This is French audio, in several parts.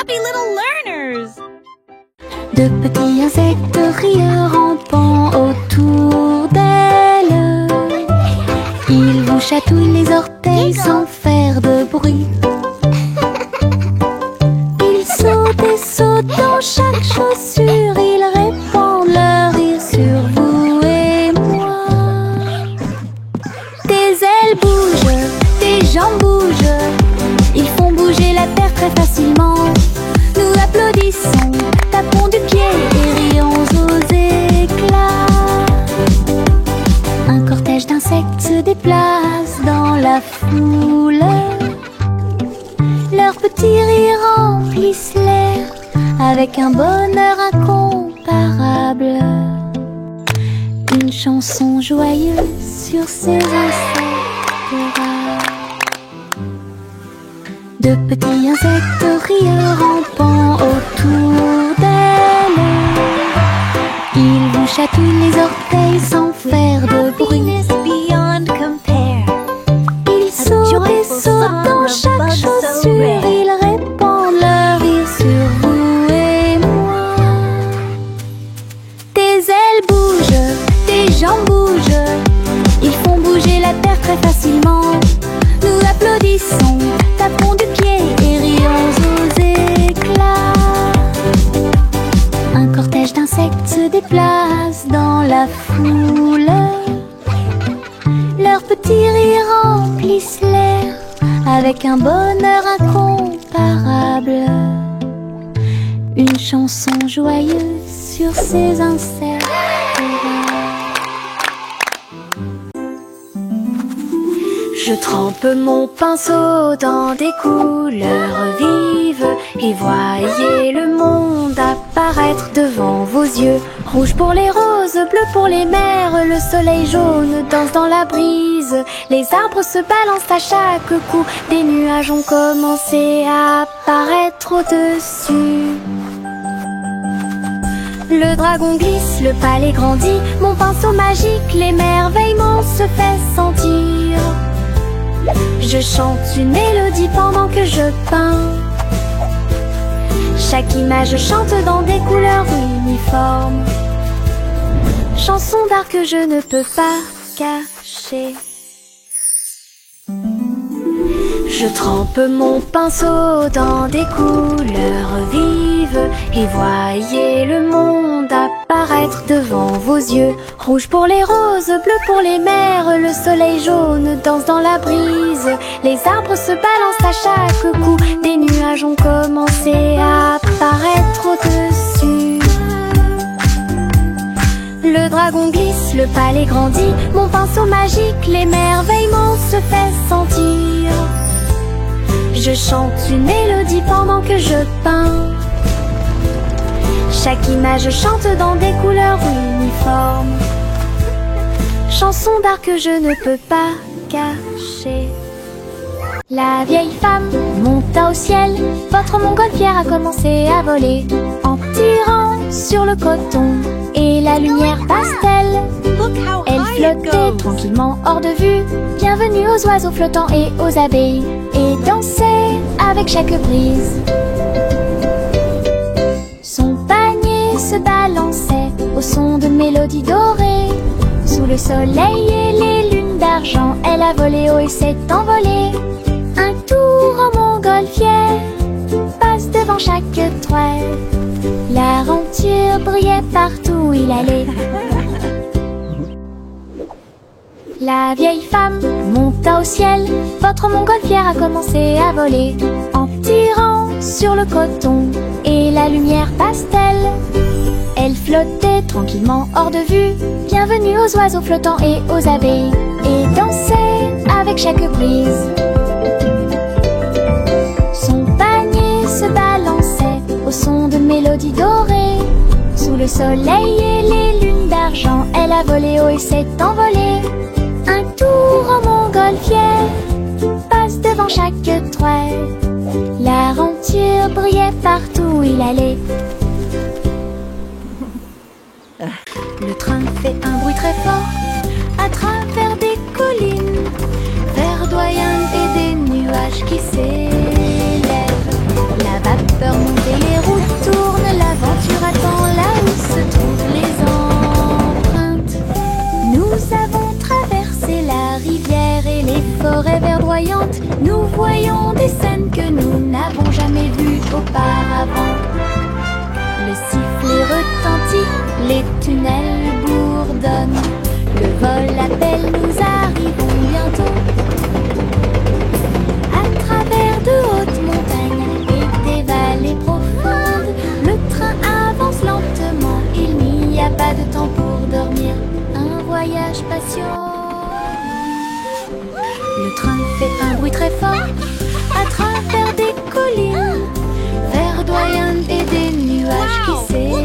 happy little learners. De petits insectes rieurs rampant autour d'elle. Ils vous chatouillent les orteils sans faire de bruit. Ils sautent et sautent dans chaque chaussure. Ils répandent leur rire sur vous et moi. Tes ailes bougent, tes jambes bougent. Ils font bouger la terre très facilement. Nous applaudissons, tapons du pied et rions aux éclats. Un cortège d'insectes se déplace dans la foule. Leurs petits rires remplissent l'air avec un bonheur incomparable. Une chanson joyeuse sur ces insectes rares. De petits insectes rieurs rampant autour d'elle. Ils vous chatouillent les orteils sans faire de bruit. Beyond compare. Ils sautent et sautent dans chaque chaussure. Ils répandent leur rire sur vous et moi. Tes ailes bougent, tes jambes bougent. Ils font bouger la terre très facilement. Nous applaudissons, tapons du pied et rions aux éclats. Un cortège d'insectes se déplace dans la foule. Leurs petits rires remplissent l'air avec un bonheur incomparable. Une chanson joyeuse sur ces insectes rares. Je trempe mon pinceau dans des couleurs vives et voyez le monde apparaître devant vos yeux. Rouge pour les roses, bleu pour les mers, le soleil jaune danse dans la brise. Les arbres se balancent à chaque coup, des nuages ont commencé à apparaître au-dessus. Le dragon glisse, le palais grandit, mon pinceau magique, l'émerveillement se fait sentir. Je chante une mélodie pendant que je peins. Chaque image chante dans des couleurs uniformes. Chanson d'art que je ne peux pas cacher. Je trempe mon pinceau dans des couleurs vives et voyez le monde apparaître devant vos yeux. Rouge pour les roses, bleu pour les mers, le soleil jaune danse dans la brise. Les arbres se balancent à chaque coup, des nuages ont commencé à apparaître au-dessus. Le dragon glisse, le palais grandit, mon pinceau magique, l'émerveillement se fait sentir. Je chante une mélodie pendant que je peins. Chaque image chante dans des couleurs uniformes. Chanson d'art que je ne peux pas cacher. La vieille femme monta au ciel, votre montgolfière a commencé à voler, en tirant sur le coton et la lumière pastel. Elle flottait tranquillement hors de vue. Bienvenue aux oiseaux flottants et aux abeilles, et dansait avec chaque brise. Son panier se balançait au son de mélodies dorées. Sous le soleil et les lunes d'argent, elle a volé haut et s'est envolée. Un tour en montgolfière passe devant chaque toile. La renture brillait partout où il allait. La vieille femme monta au ciel, votre montgolfière a commencé à voler, en tirant sur le coton et la lumière pastel. Elle flottait tranquillement hors de vue. Bienvenue aux oiseaux flottants et aux abeilles, et dansait avec chaque brise. Son panier se balançait au son de mélodies dorées. Sous le soleil et les lunes d'argent, elle a volé haut et s'est envolée. Un tour en montgolfière passe devant chaque toile. La renture brillait partout où il allait. Le train fait un bruit très fort à travers des collines verdoyantes et des nuages qui s'élèvent. La vapeur monte nous voyons des scènes que nous n'avons jamais vues auparavant. Le sifflet retentit, les tunnels bourdonnent. Le vol appelle, nous arrivons bientôt. À travers de hautes montagnes et des vallées profondes, le train avance lentement, il n'y a pas de temps pour dormir. Un voyage patient. Le train fait un bruit très fort à travers des collines verdoyantes et des nuages qui s'élèvent.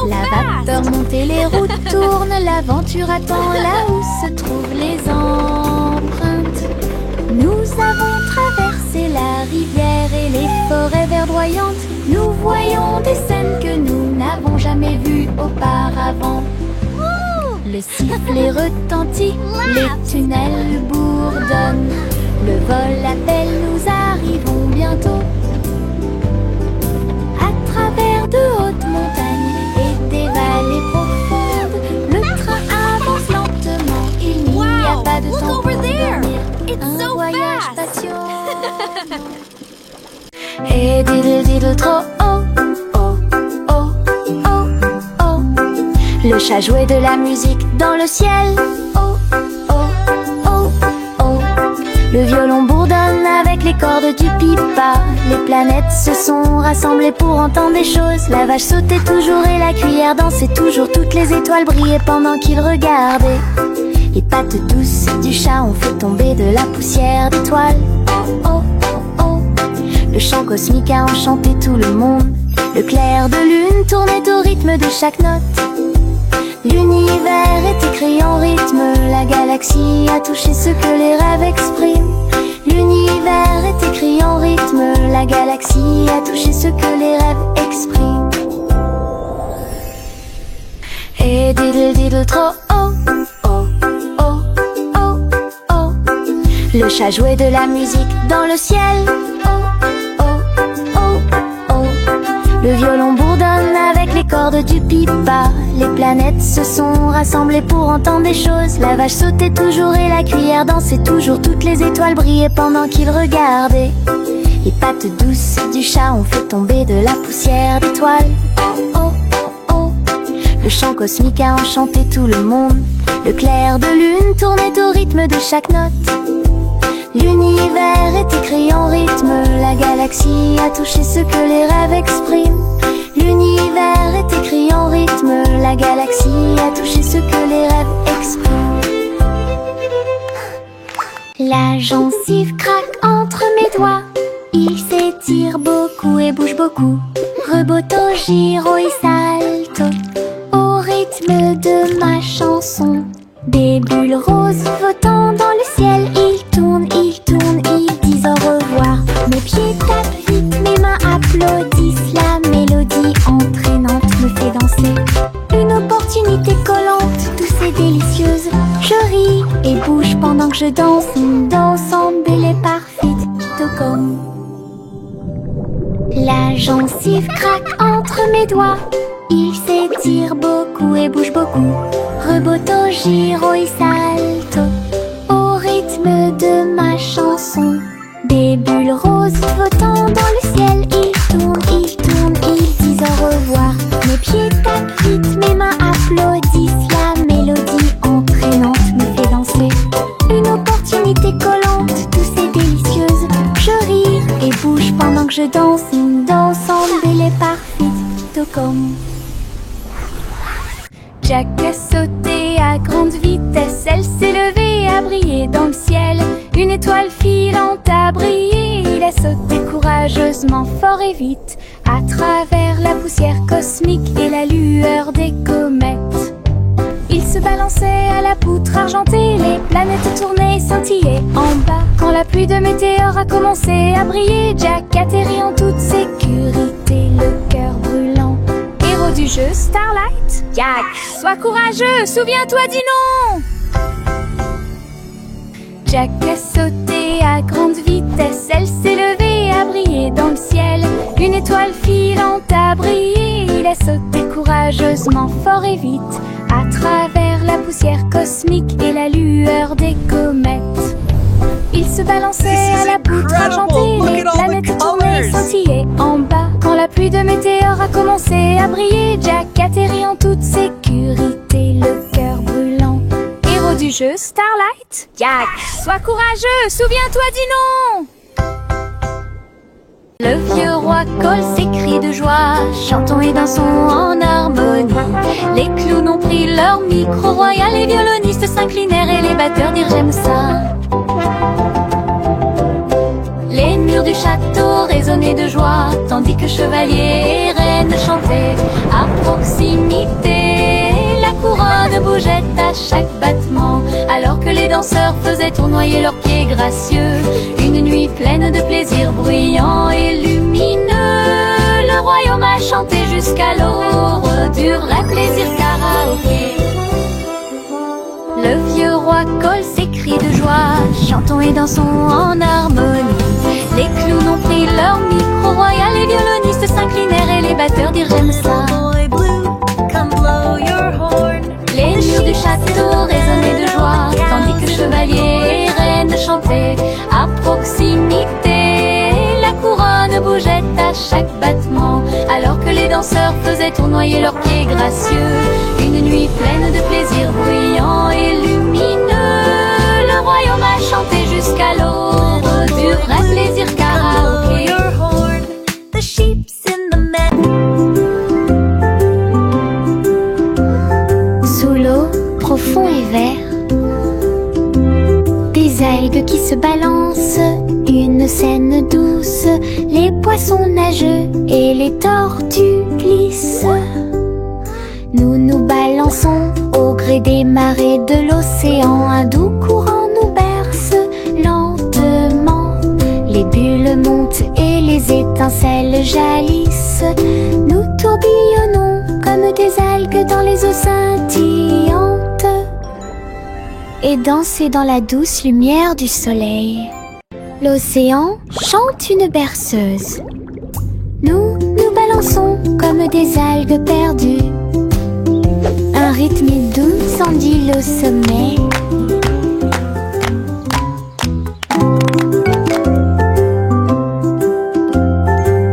La vapeur monte et les routes tournent, l'aventure attend là où se trouvent les empreintes. Nous avons traversé la rivière et les forêts verdoyantes. Nous voyons des scènes que nous n'avons jamais vues auparavant. Le sifflet retentit, les tunnels bourdonnent. Le vol appelle, nous arrivons bientôt. À travers de hautes montagnes et des vallées profondes, le train avance lentement, il n'y a pas de temps pour dormir. Un voyage patient. Et diddle diddle trop oh, oh, oh, oh, oh. Le chat jouait de la musique dans le ciel. Oh, oh, oh, oh. Le violon bourdonne avec les cordes du pipa. Les planètes se sont rassemblées pour entendre des choses. La vache sautait toujours et la cuillère dansait toujours. Toutes les étoiles brillaient pendant qu'ils regardaient. Les pattes douces du chat ont fait tomber de la poussière d'étoiles. Oh, oh, oh, oh. Le chant cosmique a enchanté tout le monde. Le clair de lune tournait au rythme de chaque note. L'univers est écrit en rythme. La galaxie a touché ce que les rêves expriment. L'univers est écrit en rythme. La galaxie a touché ce que les rêves expriment. Et diddle diddle trop oh, oh, oh, oh, oh. Le chat jouait de la musique dans le ciel. Oh, oh, oh, oh. Le violon bourdonne avec les cordes du pipa. Les planètes se sont rassemblées pour entendre des choses. La vache sautait toujours et la cuillère dansait toujours. Toutes les étoiles brillaient pendant qu'ils regardaient. Les pattes douces du chat ont fait tomber de la poussière d'étoiles. Oh, oh, oh, oh. Le chant cosmique a enchanté tout le monde. Le clair de lune tournait au rythme de chaque note. L'univers est écrit en rythme. La galaxie a touché ce que les rêves expriment. L'univers est écrit en rythme. La galaxie a touché ce que les rêves expriment. La gencive craque entre mes doigts. Il s'étire beaucoup et bouge beaucoup. Reboto, giro et salto au rythme de ma chanson. Des bulles roses flottant dans le ciel. Ils tournent, ils disent au revoir. Mes pieds tapent vite, mes mains applaudissent. La mélodie entraînante me fait danser. Une opportunité collante, douce et délicieuse. Je ris et bouge pendant que je danse. Une danse embellée parfaite, tout comme. La gencive craque entre mes doigts. Il s'étire beaucoup et bouge beaucoup. Reboto, giro et salto au rythme de ma chanson. Des bulles roses flottant dans le ciel. Ils tournent, ils disent au revoir. Mes pieds tapent vite, mes mains applaudissent. La mélodie entraînante me fait danser. Une opportunité collante, douce et délicieuse. Je ris et bouge pendant que je danse. Une danse embellée parfaite, tout comme. Jack a sauté à grande vitesse. Elle s'est levée, a brillé dans le ciel. Une étoile filante a brillé. Il a sauté courageusement, fort et vite, à travers la poussière cosmique et la lueur des comètes. Il se balançait à la poutre argentée. Les planètes tournaient et scintillaient en bas. Quand la pluie de météores a commencé à briller, Jack atterrit en toute sécurité, le cœur brûlant. Héros du jeu Starlight, Jack, sois courageux, souviens-toi du nom. Jack a sauté à grande vitesse. Elle s'est levée, a brillé dans le ciel. Une étoile filante a brillé. Il a sauté courageusement, fort et vite, à travers la poussière cosmique et la lueur des comètes. Il se balançait à la poutre argentée. Les planètes tournaient, scintillaient en bas. Quand la pluie de météores a commencé à briller, Jack atterrit en toute sécurité, le cœur brûlant. Héros du jeu Starlight, Jack, sois courageux, souviens-toi du nom. Le vieux roi Cole s'écrie de joie, chantons et dansons en harmonie. Les clowns ont pris leur micro royal, les violonistes s'inclinèrent et les batteurs dirent j'aime ça. Les murs du château résonnaient de joie, tandis que chevaliers et reines chantaient à proximité. La couronne bougeait à chaque battement, alors que les danseurs faisaient tournoyer leurs pieds gracieux. Une nuit pleine de plaisir bruyant et lumineux, le royaume a chanté jusqu'à l'aube du vrai plaisir karaoké. Le vieux roi Cole s'écrie de joie, chantons et dansons en harmonie. Les clowns ont pris leur micro royal, les violonistes s'inclinèrent et les batteurs dirent j'aime ça. Les murs du château résonnaient de joie, tandis que chevaliers et reines chantaient à proximité. La couronne bougeait à chaque battement, alors que les danseurs faisaient tournoyer leurs pieds gracieux. Une nuit pleine de plaisir bruyant et lumineux, le royaume a chanté jusqu'à l'aube du vrai plaisir karaoké. Sous l'eau, profond et vert, des algues qui se balancent, une scène douce, les poissons nageux et les tortues glissent. Nous nous balançons au gré des marées de l'océan, un doux courant nous berce lentement. Les bulles montent et les étincelles jaillissent. Nous tourbillonnons comme des algues dans les eaux scintillantes et danser dans la douce lumière du soleil. L'océan chante une berceuse. Nous nous balançons comme des algues perdues. Un rythme doux s'endile au sommet.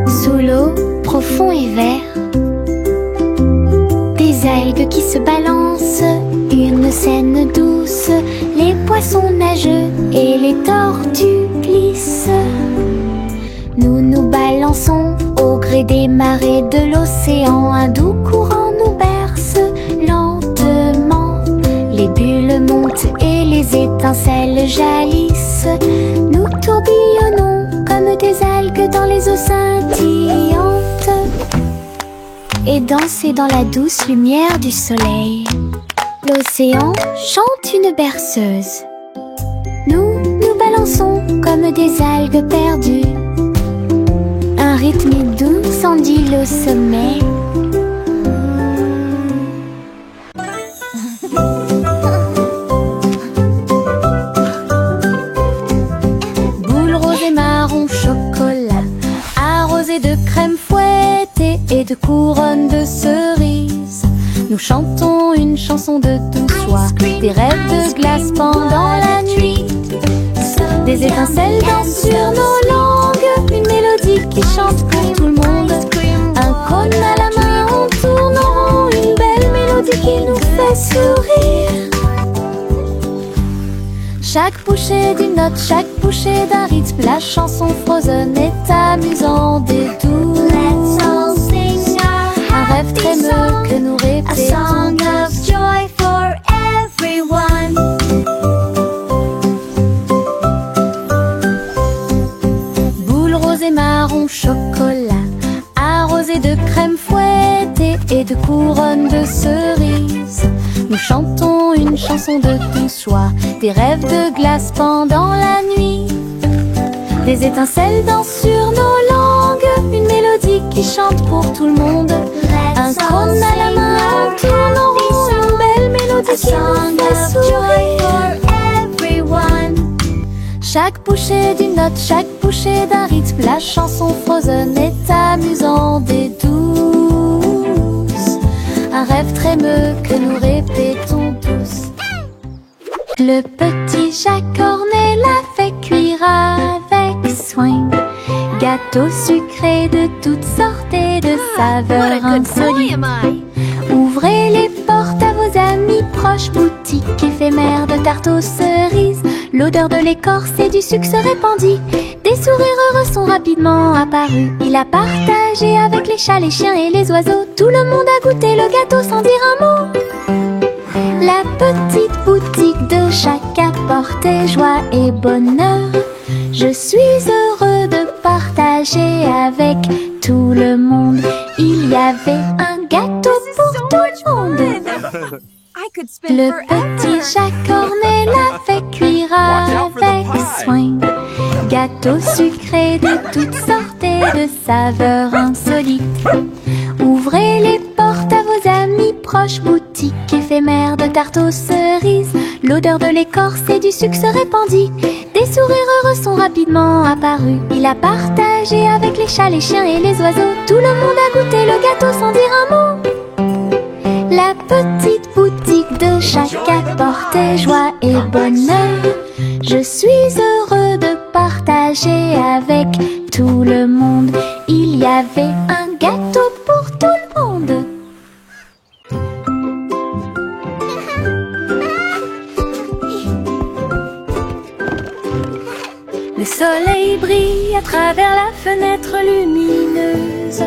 Sous l'eau, profond et vert, des algues qui se balancent, une scène douce, les poissons nageux et les tortues glissent. Nous nous balançons au gré des marées de l'océan, un doux courant nous berce lentement. Les bulles montent et les étincelles jaillissent. Nous tourbillonnons comme des algues dans les eaux scintillantes et danser dans la douce lumière du soleil. L'océan chante une berceuse. Nous nous balançons comme des algues perdues. Un rythme doux s'endile au sommet. Boule rose et marron chocolat, arrosé de crème fouettée et de couronne de cerises. Nous chantons une chanson de douce soie, des rêves de glace pendant la nuit. Des étincelles dansent sur nos langues, une mélodie qui chante pour tout le monde. Un cône à la main, on tourne en rond, une belle mélodie qui nous fait sourire. Chaque bouchée d'une note, chaque bouchée d'un rythme, la chanson Frozen est amusante et douce. Un rêve crémeux que nous répétons. A song of joy for everyone. Boule rose et marron chocolat, arrosé de crème fouettée et de couronne de cerises. Nous chantons une chanson de douce joie, des rêves de glace pendant la nuit. Des étincelles dansent sur nos langues, une mélodie qui chante pour tout le monde. Un cône à la main, on tourne en rond, une belle mélodie qui nous fait sourire. Chaque bouchée d'une note, chaque bouchée d'un rythme, la chanson Frozen est amusante et douce. Un rêve trémeux que nous répétons tous. Le petit Jacques Cornet l'a fait cuire cuire avec soin. Gâteaux sucrés de toutes sortes et de saveurs insolites. Ouvrez les portes à vos amis proches, boutique éphémère de tarte aux cerises. L'odeur de l'écorce et du sucre se répandit. Des sourires heureux sont rapidement apparus. Il a partagé avec les chats, les chiens et les oiseaux. Tout le monde a goûté le gâteau sans dire un mot. La petite boutique de chaque apportait joie et bonheur. Je suis heureux de partager avec tout le monde. Il y avait un gâteau pour tout le monde. Le petit chat cornet l'a fait cuire avec soin. Gâteau sucré de toutes sortes et de saveurs insolites. Ouvrez les portes à vos amis proches, boutique éphémère de tarte aux cerises. L'odeur de l'écorce et du sucre se répandit. Des sourires heureux sont rapidement apparus. Il a partagé avec les chats, les chiens et les oiseaux. Tout le monde a goûté le gâteau sans dire un mot. La petite boutique de chaque apportait joie et bonheur. Je suis heureux de partager avec tout le monde. Il y avait un gâteau pour tout le monde. Le soleil brille à travers la fenêtre lumineuse.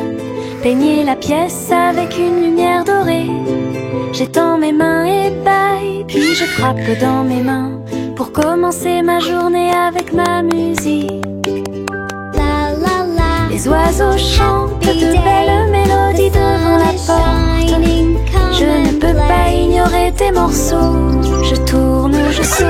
Peignez la pièce avec une lumière dorée. J'étends mes mains et bâille, puis je frappe dans mes mains pour commencer ma journée avec ma musique. La la la. Les oiseaux chantent de belles mélodies devant la porte. Je ne peux pas ignorer tes morceaux. Je tourne, je saute.